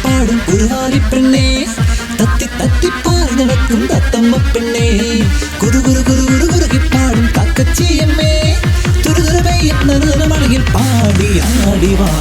പാടും ഒരു ആലിപ്പെണ്ണേ, തത്തി തത്തി പാറി നടക്കും തത്തമ്മ പെണ്ണേ, കുരു കുരു കുരു കുരു കുറുകിപ്പാടും കക്കച്ചിയമ്മേ, തുരുതുര പെയ്യുന്ന മഴയിൽ പാടി ആടിവാ.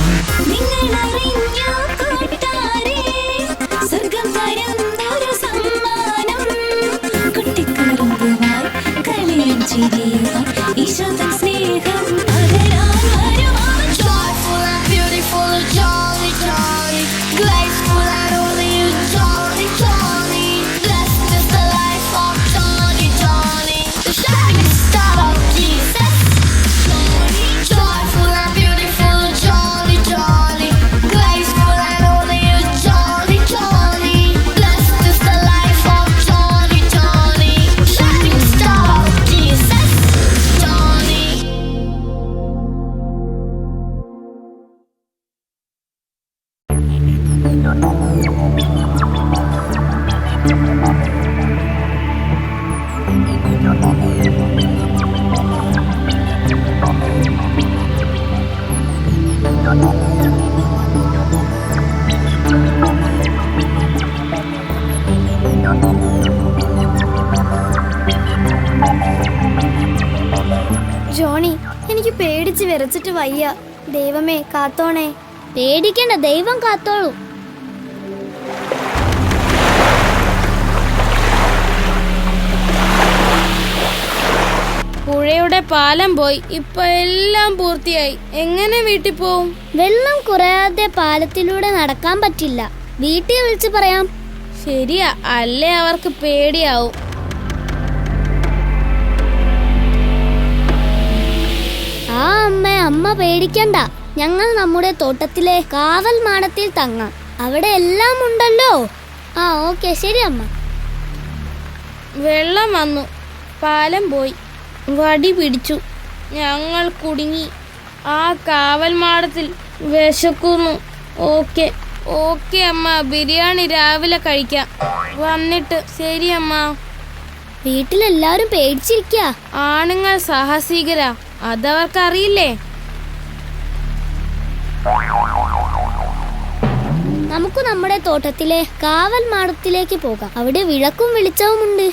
ജോണി, എനിക്ക് പേടിച്ച് വിറച്ചിട്ട് വയ്യ. ദൈവമേ കാത്തോണേ. പേടിക്കണ്ട, ദൈവം കാത്തോളൂ. പുഴയുടെ പാലം പോയി, ഇപ്പൊ എല്ലാം പൂർത്തിയായി. എങ്ങനെ വീട്ടിൽ പോവും? വെള്ളം കുറയാതെ പാലത്തിലൂടെ നടക്കാൻ പറ്റില്ല. വീട്ടിൽ വിളിച്ചു പറയാം. ശരിയാ, അല്ലേ അവർക്ക് പേടിയാവും. ആ അമ്മ പേടിക്കണ്ട. ഞങ്ങൾ നമ്മുടെ തോട്ടത്തിലെ കാവൽ മാടത്തിൽ തങ്ങാം. അവിടെ എല്ലാം ഉണ്ടല്ലോ. ആ ഓക്കെ, ശരി അമ്മ. വെള്ളം വന്നു, പാലം പോയി, വടി പിടിച്ചു, ഞങ്ങൾ കുടുങ്ങി. ആ കാവൽ മാടത്തിൽ വിശക്കുന്നു. ഓക്കെ ഓക്കെ അമ്മ, ബിരിയാണി രാവിലെ കഴിക്കാം. വന്നിട്ട്. ശരി അമ്മ. വീട്ടിലെല്ലാരും പേടിച്ചിരിക്കുക. ആണുങ്ങൾ സാഹസികരാ, അതവർക്കറിയില്ലേ. നമുക്ക് നമ്മുടെ തോട്ടത്തിലെ കാവൽ മാടത്തിലേക്ക് പോകാം. അവിടെ വിളക്കും വെളിച്ചവുമുണ്ട്.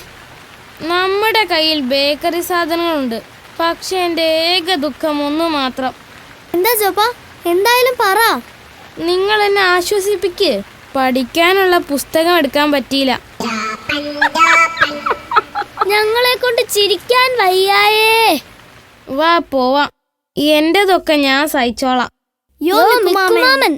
നമ്മുടെ കയ്യിൽ ബേക്കറി സാധനങ്ങളുണ്ട്. പക്ഷെ എൻ്റെ ഏക ദുഃഖം ഒന്ന് മാത്രം. എന്താ ജോപ്പ? എന്തായാലും പറ. നിങ്ങൾ എന്നെ ആശ്വസിപ്പിക്ക്. പഠിക്കാനുള്ള പുസ്തകം എടുക്കാൻ പറ്റിയില്ല. ഞങ്ങളെ കൊണ്ട് ചിരിക്കാൻ വയ്യായേ. വാ പോവാം. എന്റെതൊക്കെ ഞാൻ സഹിച്ചോളാം. യോ മിക്കുമാമൻ.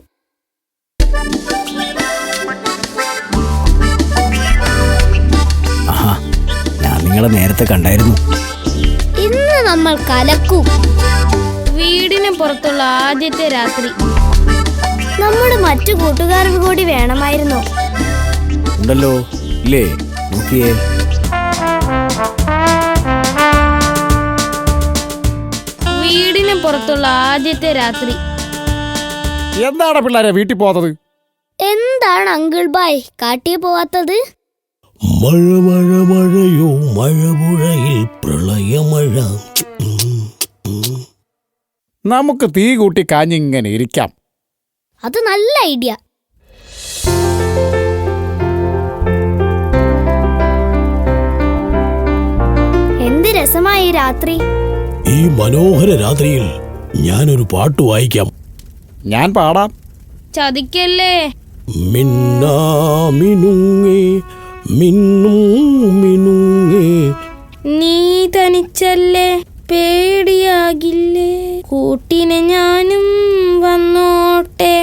ഞാൻ നിങ്ങളെ നേരത്തെ കണ്ടായിരുന്നു. ഇന്ന് നമ്മൾ കലക്കും. വീടിന് പുറത്തുള്ള ആദ്യത്തെ രാത്രി. നമ്മുടെ മറ്റു കൂട്ടുകാർക്ക് കൂടി വേണമായിരുന്നു. ഉണ്ടല്ലോ, ഇല്ലേ? നോക്കിയേ. വീടിന് പുറത്തുള്ള ആദ്യത്തെ രാത്രി. എന്താണ് പിള്ളേരെ വീട്ടിൽ പോകാത്തത്? എന്താണ് അങ്കിൾ ബായ് കാട്ടിൽ പോവാത്തത്? മഴ മഴ മഴയോ മഴപുഴയിൽ പ്രളയമഴ. നമുക്ക് തീ കൂട്ടി കാഞ്ഞിങ്ങനെ ഇരിക്കാം. അത് നല്ല ഐഡിയ. എന്ത് രസമായി രാത്രി. ഈ മനോഹര രാത്രിയിൽ ഞാനൊരു പാട്ട് വായിക്കാം. ഞാൻ പാടാം. ചതിക്കല്ലേ. മിന്നാമിനുങ്ങേ മിന്നും മിനുങ്ങേ. നീ തനിച്ചല്ലേ, പേടിയാകില്ലേ, കൂട്ടിനെ ഞാനും വന്നോട്ടെ.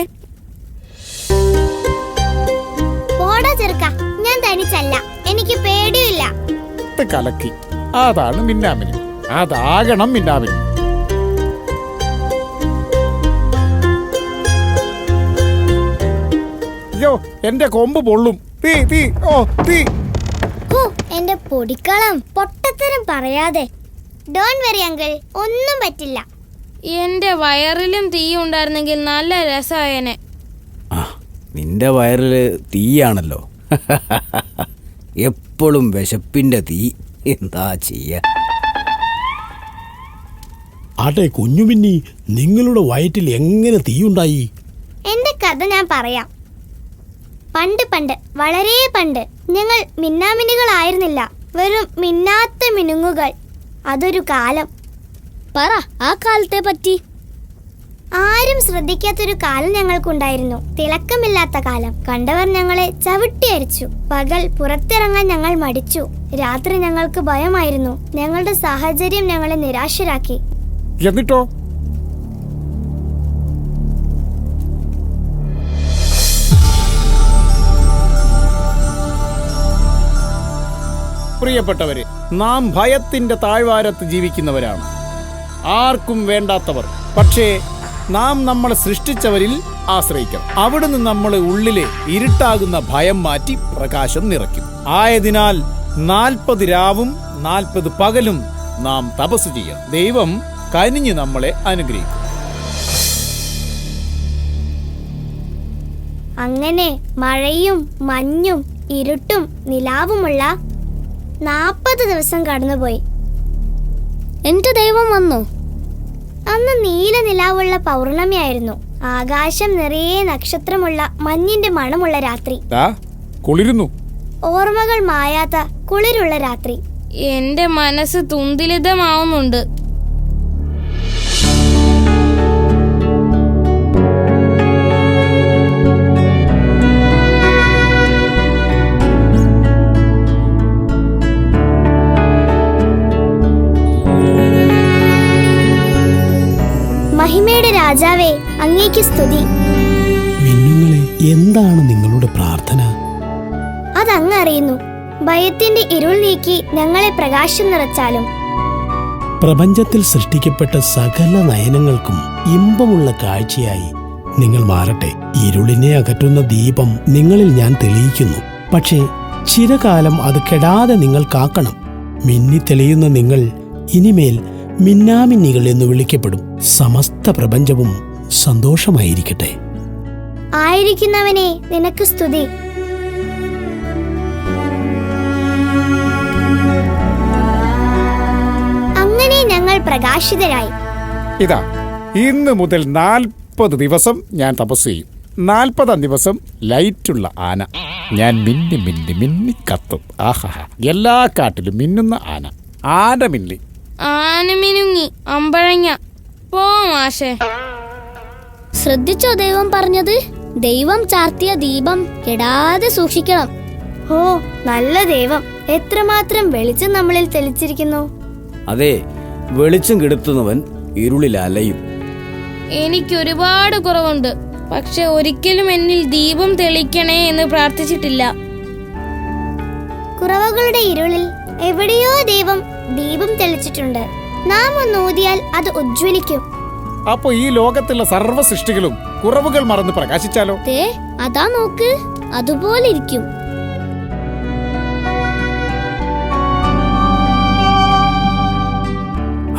പോടാ ചെറുക്ക, ഞാൻ തനിച്ചല്ല, എനിക്ക് പേടിയില്ല. കലക്കി. അതാണ് മിന്നാമിനി. അതാകണം മിന്നാമിനി. അയ്യോ, എന്റെ കൊമ്പ് പൊള്ളും. തീ തീ ഓ തീ. എന്റെ പൊടിക്കളം, പൊട്ടത്തരം പറയാതെ. ഡോണ്ട് വെറി അങ്കിൾ, ഒന്നും പറ്റില്ല. എന്റെ വയറിലും തീ ഉണ്ടായിരുന്നെങ്കിൽ നല്ല രസമായേനെ. ആ, നിന്റെ വയറിൽ തീയാണല്ലോ. എപ്പോഴും വിശപ്പിന്റെ തീ. എന്താ ചെയ്യാ? ആട്ടെ കുഞ്ഞുമിന്നി, നിങ്ങളുടെ വയറ്റിൽ എങ്ങനെ തീയുണ്ടായി? എന്റെ കഥ ഞാൻ പറയാം. പണ്ട് പണ്ട്, വളരെ പണ്ട്, ഞങ്ങൾ മിന്നാമിനുകളായിരുന്നില്ല, വെറും മിന്നാത്ത മിനുങ്ങുകൾ. അതൊരു കാലം. പറ, ആ കാലത്തെ പറ്റി. ആരും ശ്രദ്ധിക്കാത്തൊരു കാലം ഞങ്ങൾക്കുണ്ടായിരുന്നു. തിളക്കമില്ലാത്ത കാലം. കണ്ടവർ ഞങ്ങളെ ചവിട്ടി അരിച്ചു. പകൽ പുറത്തിറങ്ങാൻ ഞങ്ങൾ മടിച്ചു. രാത്രി ഞങ്ങൾക്ക് ഭയമായിരുന്നു. ഞങ്ങളുടെ സാഹചര്യം ഞങ്ങളെ നിരാശരാക്കി. എന്നിട്ടോ? പ്രിയപ്പെട്ടവരെ, നാം ഭയത്തിന്റെ താഴ്വാരത്ത് ജീവിക്കുന്നവരാണ്, ആർക്കും വേണ്ടാത്തവർ. പക്ഷേ നാം നമ്മളെ സൃഷ്ടിച്ചവരിൽ ആശ്രയിക്കണം. അവിടുന്ന് നമ്മളെ ഉള്ളിലെ ഇരുട്ടാകുന്ന ഭയം മാറ്റി പ്രകാശം നിറയ്ക്കും. ആയതിനാൽ 40 രാവും 40 പകലും നാം തപസ് ചെയ്യണം. ദൈവം കനിഞ്ഞ് നമ്മളെ അനുഗ്രഹിക്കും. അങ്ങനെ മഴയും മഞ്ഞും ഇരുട്ടും നിലാവുമുള്ള 40 ദിവസം കടന്നുപോയി. എന്റെ ദൈവം വന്നു. അന്ന് നീല നിലാവുള്ള പൗർണമിയായിരുന്നു. ആകാശം നിറയെ നക്ഷത്രമുള്ള മഞ്ഞിന്റെ മണമുള്ള രാത്രി. കുളിരുന്നു. ഓർമ്മകൾ മായാത്ത കുളിരുള്ള രാത്രി. എന്റെ മനസ്സ് തുന്തിലിതമാവുന്നുണ്ട്. മഹിമയുടെ രാജാവേ, അങ്ങേക്ക് സ്തുതി. മിന്നുങ്ങളെ, എന്താണ് നിങ്ങളുടെ പ്രാർത്ഥന? അതങ്ങ് അറിയുന്നു. ഭയത്തിന്റെ ഇരുൾ നീക്കി ഞങ്ങളെ പ്രകാശം നിറച്ചാലും. പ്രപഞ്ചത്തിൽ സൃഷ്ടിക്കപ്പെട്ട സകല നയനങ്ങൾക്കും ഇമ്പമുള്ള കാഴ്ചയായി നിങ്ങൾ മാറട്ടെ. ഇരുളിനെ അകറ്റുന്ന ദീപം നിങ്ങളിൽ ഞാൻ തെളിയിക്കുന്നു. പക്ഷേ ചിരകാലം അത് കെടാതെ നിങ്ങൾ കാക്കണം. മിന്നിത്തെളിയുന്ന നിങ്ങൾ ഇനിമേൽ മിന്നാമിന്നികൾ എന്ന് വിളിക്കപ്പെടും. സമസ്ത പ്രപഞ്ചവും സന്തോഷമായിരിക്കട്ടെ. ആയിരിക്കുന്നവനെ നിനക്ക് സ്തുതി. അങ്ങനെ ഞങ്ങൾ പ്രകാശിതരായി. ഇതാ, ഇന്ന് മുതൽ 40 ദിവസം ഞാൻ തപസ് ചെയ്യും. 40-ാം ദിവസം ലൈറ്റുള്ള ആന. ഞാൻ മിന്നി മിന്നി മിന്നി കത്തും. ആഹാ, എല്ലാ കാട്ടിലും മിന്നുന്ന ആന. ആന മിന്നി. ആനമിനുങ്ങി അമ്പഴങ്ങ. പോ മാഷേ. ശ്രദ്ധിച്ചോ ദൈവം പറഞ്ഞത്? ദൈവം ചാർത്തിയ ദീപം കെടാതെ സൂക്ഷിക്കണം. ഓ, നല്ല ദൈവം! എത്രമാത്രം വെളിച്ചം നമ്മളിൽ തെളിച്ചിരിക്കുന്നു. അതെ, വെളിച്ചം കെടുത്തുന്നവൻ ഇരുളിൽ അലയും. എനിക്കൊരുപാട് കുറവുണ്ട്. പക്ഷെ ഒരിക്കലും എന്നിൽ ദീപം തെളിക്കണേ എന്ന് പ്രാർത്ഥിച്ചിട്ടില്ല. കുറവുകളുടെ ഇരുളിൽ എവിടെയോ ദൈവം ദീപം തെളിച്ചിട്ടുണ്ട്. നാം ഒന്ന് ഊതിയാൽ അത് ഉജ്ജ്വലിക്കും. അപ്പൊ ഈ ലോകത്തുള്ള സർവ്വ സൃഷ്ടികളും കുറവുകൾ മറന്ന് പ്രകാശിച്ചാലോ? ദേ, അതാ നോക്ക്, അതുപോലെ ഇരിക്കും.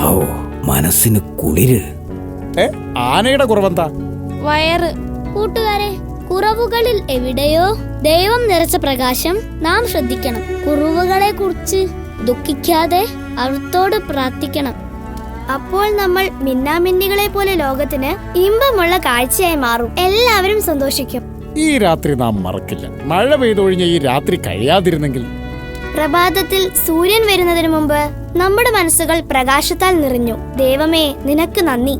ഓ, മനസ്സിന് കുളിര്. ആനയുടെ കുറവെന്താ? വയറ്. കൂട്ടുകാരെ, കുറവുകളിൽ എവിടെയോ ദൈവം നിറച്ച പ്രകാശം നാം ശ്രദ്ധിക്കണം. കുറവുകളെ കുറിച്ച് ദുഃഖിക്കാതെ അവിടുത്തോട് പ്രാർത്ഥിക്കണം. അപ്പോൾ നമ്മൾ മിന്നാമിന്നികളെ പോലെ ലോകത്തിന് ഇമ്പമുള്ള കാഴ്ചയായി മാറും. എല്ലാവരും സന്തോഷിക്കും. ഈ രാത്രി നാം മറക്കില്ല. മഴ പെയ്തൊഴിഞ്ഞ ഈ രാത്രി കഴിയാതിരുന്നെങ്കിൽ. പ്രഭാതത്തിൽ സൂര്യൻ വരുന്നതിന് മുമ്പ് നമ്മുടെ മനസ്സുകൾ പ്രകാശത്താൽ നിറഞ്ഞു. ദൈവമേ, നിനക്ക് നന്ദി.